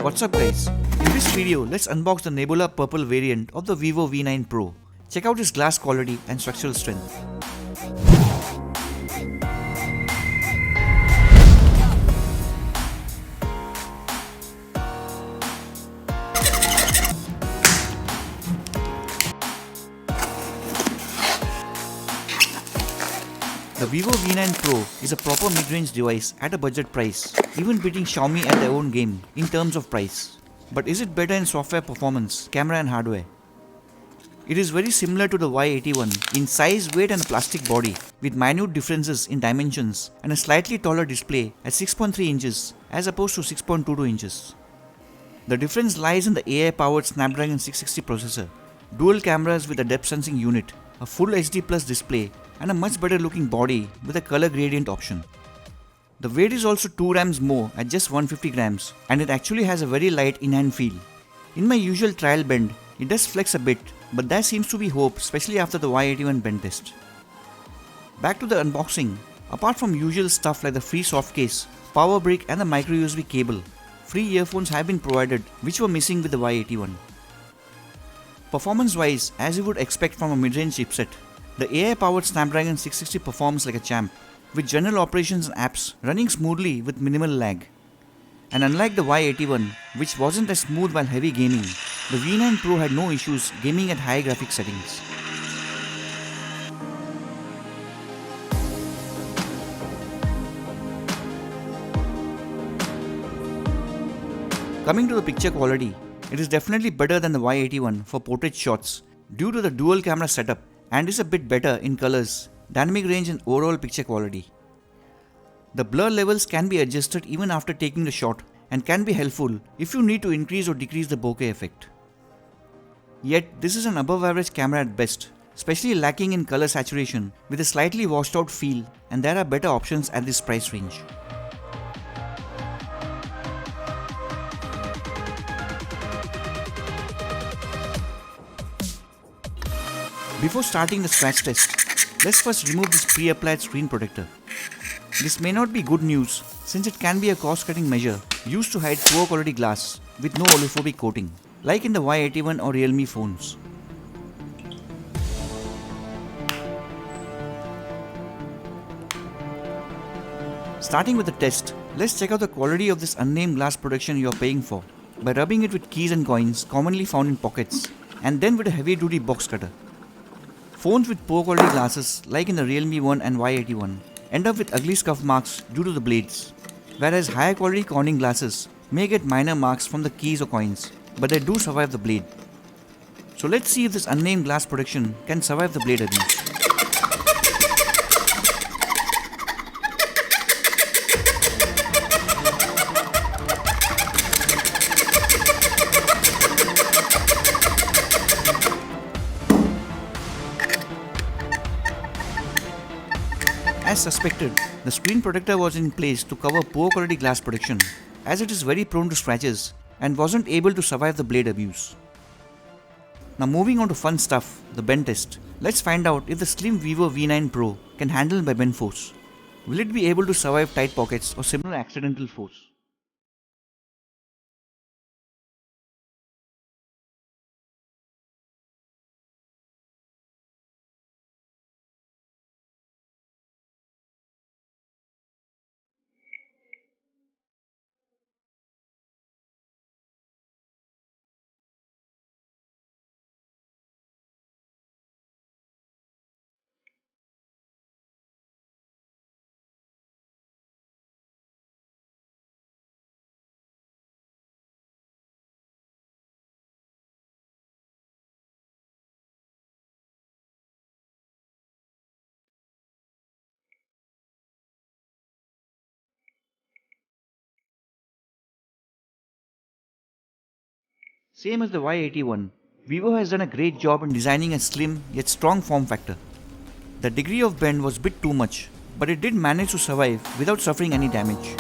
What's up guys? In this video, let's unbox the Nebula Purple variant of the Vivo V9 Pro. Check out its glass quality and structural strength. The Vivo V9 Pro is a proper mid-range device at a budget price, even beating Xiaomi at their own game in terms of price. But is it better in software performance, camera and hardware? It is very similar to the Y81 in size, weight and a plastic body, with minute differences in dimensions and a slightly taller display at 6.3 inches as opposed to 6.22 inches. The difference lies in the AI-powered Snapdragon 660 processor, dual cameras with a depth sensing unit, a full HD Plus display and a much better looking body with a color gradient option. The weight is also 2 grams more at just 150 grams and it actually has a very light in-hand feel. In my usual trial bend, it does flex a bit, but there seems to be hope, especially after the Y81 bend test. Back to the unboxing. Apart from usual stuff like the free soft case, power brick and the micro USB cable, free earphones have been provided which were missing with the Y81. Performance wise, as you would expect from a mid-range chipset, the AI-powered Snapdragon 660 performs like a champ, with general operations and apps running smoothly with minimal lag. And unlike the Y81, which wasn't as smooth while heavy gaming, the V9 Pro had no issues gaming at high graphics settings. Coming to the picture quality, it is definitely better than the Y81 for portrait shots due to the dual camera setup and is a bit better in colors, dynamic range and overall picture quality. The blur levels can be adjusted even after taking the shot and can be helpful if you need to increase or decrease the bokeh effect. Yet this is an above average camera at best, especially lacking in color saturation with a slightly washed out feel, and there are better options at this price range. Before starting the scratch test, let's first remove this pre-applied screen protector. This may not be good news since it can be a cost-cutting measure used to hide poor quality glass with no oleophobic coating, like in the Y81 or Realme phones. Starting with the test, let's check out the quality of this unnamed glass protection you are paying for by rubbing it with keys and coins commonly found in pockets and then with a heavy-duty box cutter. Phones with poor quality glasses like in the Realme 1 and Y81 end up with ugly scuff marks due to the blades, whereas higher quality Corning glasses may get minor marks from the keys or coins, but they do survive the blade. So let's see if this unnamed glass protection can survive the blade abuse. As suspected, the screen protector was in place to cover poor quality glass protection, as it is very prone to scratches and wasn't able to survive the blade abuse. Now moving on to fun stuff, the bend test. Let's find out if the slim Vivo V9 Pro can handle by bend force. Will it be able to survive tight pockets or similar accidental force? Same as the Y81, Vivo has done a great job in designing a slim yet strong form factor. The degree of bend was a bit too much, but it did manage to survive without suffering any damage.